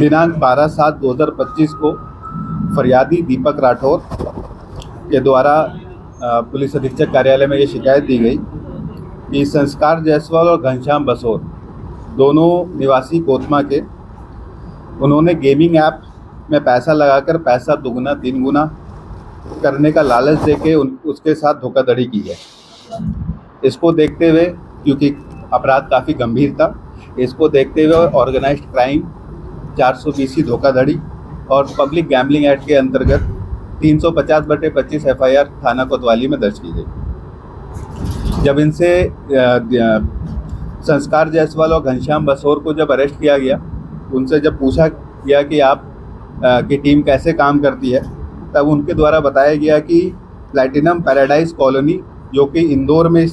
दिनांक 12/7/2025 को फरियादी दीपक राठौर के द्वारा पुलिस अधीक्षक कार्यालय में ये शिकायत दी गई कि संस्कार जायसवाल और घनश्याम बसोर दोनों निवासी कोतमा के उन्होंने गेमिंग ऐप में पैसा लगाकर पैसा दुगना 3 गुना करने का लालच देके उसके साथ धोखाधड़ी की है। इसको देखते हुए, क्योंकि अपराध काफ़ी गंभीर था, इसको देखते हुए ऑर्गेनाइज्ड क्राइम 420 धोखाधड़ी और पब्लिक गैम्बलिंग एक्ट के अंतर्गत 350/25 FIR थाना कोतवाली में दर्ज की गई। जब इनसे संस्कार जायसवाल और घनश्याम बसोर को जब अरेस्ट किया गया, उनसे जब पूछा गया कि आप की टीम कैसे काम करती है, तब उनके द्वारा बताया गया कि प्लैटिनम पैराडाइज कॉलोनी, जो कि इंदौर में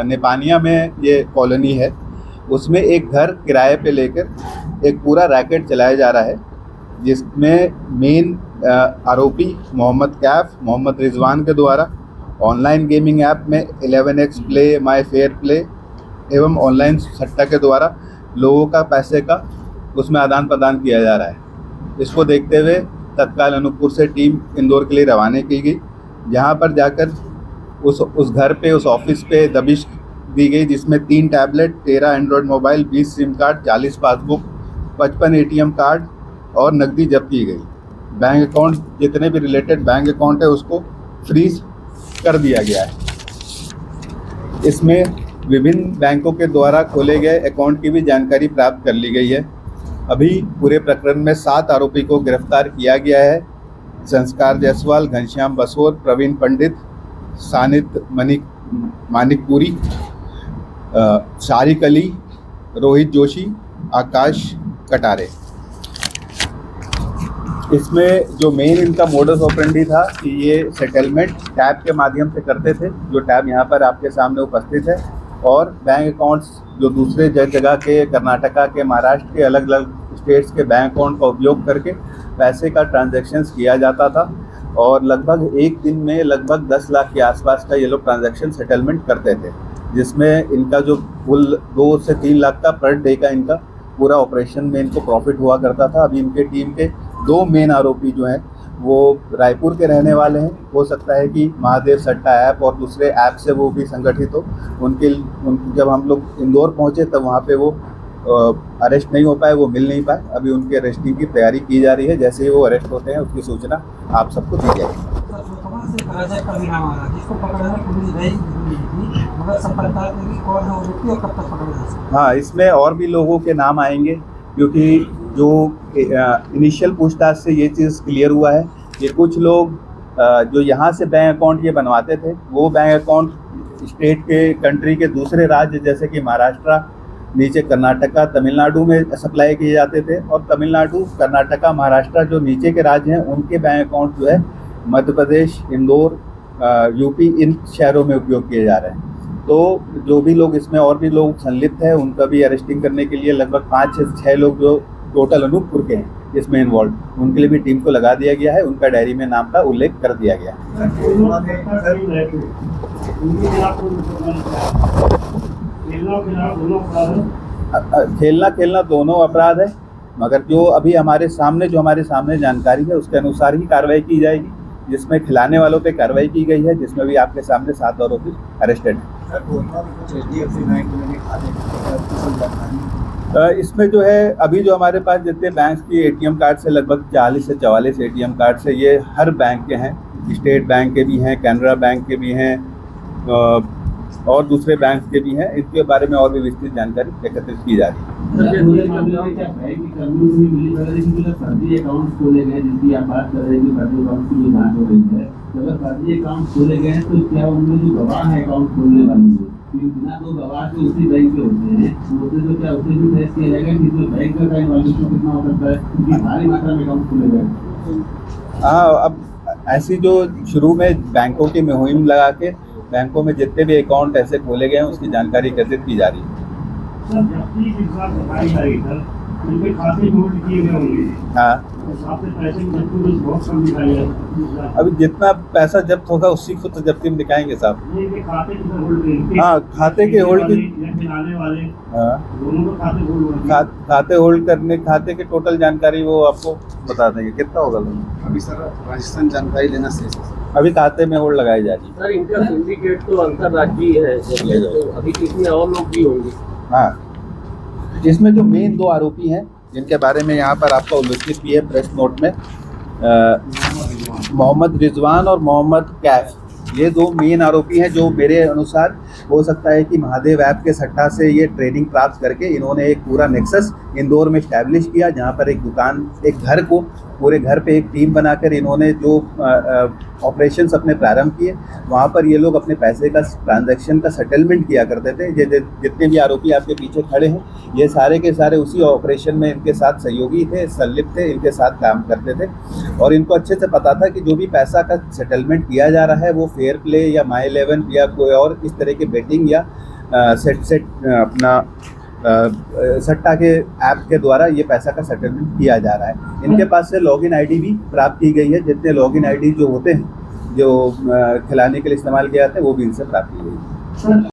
निपानिया में ये कॉलोनी है, उसमें एक घर किराए पे लेकर एक पूरा रैकेट चलाया जा रहा है, जिसमें मेन आरोपी मोहम्मद कैफ, मोहम्मद रिजवान के द्वारा ऑनलाइन गेमिंग ऐप में 11x प्ले, माई फेयर प्ले एवं ऑनलाइन सट्टा के द्वारा लोगों का पैसे का उसमें आदान प्रदान किया जा रहा है। इसको देखते हुए तत्काल अनूपपुर से टीम इंदौर के लिए रवाना की गई, जहां पर जाकर उस घर पे, उस ऑफिस पे दबिश दी गई, जिसमें 3 tablet, 13 Android mobile, 20 SIM card, 40 passbook, 55 ATM card और नकदी जब्त की गई। बैंक अकाउंट, जितने भी रिलेटेड बैंक अकाउंट है, उसको फ्रीज कर दिया गया है। इसमें विभिन्न बैंकों के द्वारा खोले गए अकाउंट की भी जानकारी प्राप्त कर ली गई है। अभी पूरे प्रकरण में 7 आरोपी को गिरफ्तार किया गया है। संस्कार जायसवाल, घनश्याम बसोर, प्रवीण पंडित, सानित मानिकपुरी, शारिक अली, रोहित जोशी, आकाश कटारे। इसमें जो मेन इनका मोडस ऑपरेंडी था कि ये सेटलमेंट टैब के माध्यम से करते थे, जो टैब यहाँ पर आपके सामने उपस्थित है, और बैंक अकाउंट्स जो दूसरे जगह के, कर्नाटका के, महाराष्ट्र के, अलग अलग स्टेट्स के बैंक अकाउंट का उपयोग करके पैसे का ट्रांजैक्शंस किया जाता था। और लगभग एक दिन में लगभग 10 लाख के आसपास का ये लोग ट्रांजैक्शन सेटलमेंट करते थे, जिसमें इनका जो कुल 2 से 3 लाख का पर डे का इनका पूरा ऑपरेशन में इनको प्रॉफिट हुआ करता था। अभी इनके टीम के 2 मेन आरोपी जो हैं वो रायपुर के रहने वाले हैं। हो सकता है कि महादेव सट्टा ऐप और दूसरे ऐप से वो भी संगठित हो। जब हम लोग इंदौर पहुंचे तब वहाँ पे वो अरेस्ट नहीं हो पाए, वो मिल नहीं पाए। अभी उनके अरेस्टिंग की तैयारी की जा रही है। जैसे ही वो अरेस्ट होते हैं उसकी सूचना आप सबको दी जाएगी। हाँ, इसमें और भी लोगों के नाम आएंगे, क्योंकि जो इनिशियल पूछताछ से ये चीज़ क्लियर हुआ है कि कुछ लोग जो यहाँ से बैंक अकाउंट ये बनवाते थे, वो बैंक अकाउंट स्टेट के, कंट्री के दूसरे राज्य जैसे कि महाराष्ट्र, नीचे कर्नाटका, तमिलनाडु में सप्लाई किए जाते थे, और तमिलनाडु, कर्नाटका, महाराष्ट्र जो नीचे के राज्य हैं, उनके बैंक अकाउंट जो है मध्य प्रदेश, इंदौर, यूपी, इन शहरों में उपयोग किए जा रहे हैं। तो जो भी लोग इसमें और भी लोग संलिप्त हैं, उनका भी अरेस्टिंग करने के लिए लगभग 5 से 6 लोग जो टोटल अनूपपुर के हैं इसमें इन्वॉल्व, उनके लिए भी टीम को लगा दिया गया है। उनका डायरी में नाम का उल्लेख कर दिया गया है। खेलना खेलना दोनों अपराध है, मगर जो अभी हमारे सामने जानकारी है उसके अनुसार ही कार्रवाई की जाएगी, जिसमें खिलाने वालों पे कार्रवाई की गई है, जिसमें भी आपके सामने 7 आरोपी अरेस्टेड हैं। इसमें जो है अभी जो हमारे पास जितने बैंक की ATM कार्ड से लगभग 40 से 44 ATM कार्ड से, ये हर बैंक के हैं, स्टेट बैंक के भी हैं, कैनरा बैंक के भी हैं, और दूसरे बैंक के भी हैं। इसके बारे में और भी विस्तृत जानकारी एकत्रित की जा रही है। हाँ, अब ऐसी जो शुरू में बैंकों की मुहिम लगा के बैंकों में जितने भी अकाउंट ऐसे खोले गए हैं उसकी जानकारी एकत्रित की जा रही है। इनके खाते में होल्ड किए गए होंगे। हाँ, और साथ में पैसे की जब्ती में बहुत कम दिखाई है। अभी जितना पैसा जब्त होगा उसी को तो जब्ती में दिखाएंगे साहब। ये इनके खाते किधर होल्ड करेंगे? हाँ, खाते के होल्ड की, या खिलाने वाले हाँ, दोनों को खाते होल्ड होंगे। खाते होल्ड करने, खाते की टोटल जानकारी वो आपको बता देंगे कितना होगा लोन। अभी सर राजस्थान जानकारी लेना शेष है। अभी खाते में होल्ड लगाई जा रही है। सर इनका सिंडिकेट तो अंतर्राज्यीय है, तो अभी कितने और लोग भी होंगे? हाँ, इसमें जो मेन दो आरोपी हैं जिनके बारे में यहाँ पर आपका उल्लेखित भी है प्रेस नोट में, मोहम्मद रिजवान और मोहम्मद कैफ, ये दो मेन आरोपी हैं जो मेरे अनुसार हो सकता है कि महादेव ऐप के सट्टा से ये ट्रेनिंग प्राप्त करके इन्होंने एक पूरा नेक्सस इंदौर में इस्टेब्लिश किया, जहाँ पर एक दुकान, एक घर को, पूरे घर पे एक टीम बनाकर इन्होंने जो ऑपरेशंस अपने प्रारंभ किए, वहाँ पर ये लोग अपने पैसे का ट्रांजैक्शन का सेटलमेंट किया करते थे। जितने भी आरोपी आपके पीछे खड़े हैं, ये सारे के सारे उसी ऑपरेशन में इनके साथ सहयोगी थे, संलिप्त थे, इनके साथ काम करते थे और इनको अच्छे से पता था कि जो भी पैसा का सेटलमेंट किया जा रहा है वो फेयर प्ले या माई 11 या कोई और इस तरह के बेटिंग या अपना सट्टा के ऐप के द्वारा ये पैसा का सेटलमेंट किया जा रहा है। इनके पास से लॉगिन आईडी भी प्राप्त की गई है, जितने लॉगिन आईडी जो होते हैं जो खिलाने के लिए इस्तेमाल किए जाते हैं वो भी इनसे प्राप्त की गई है।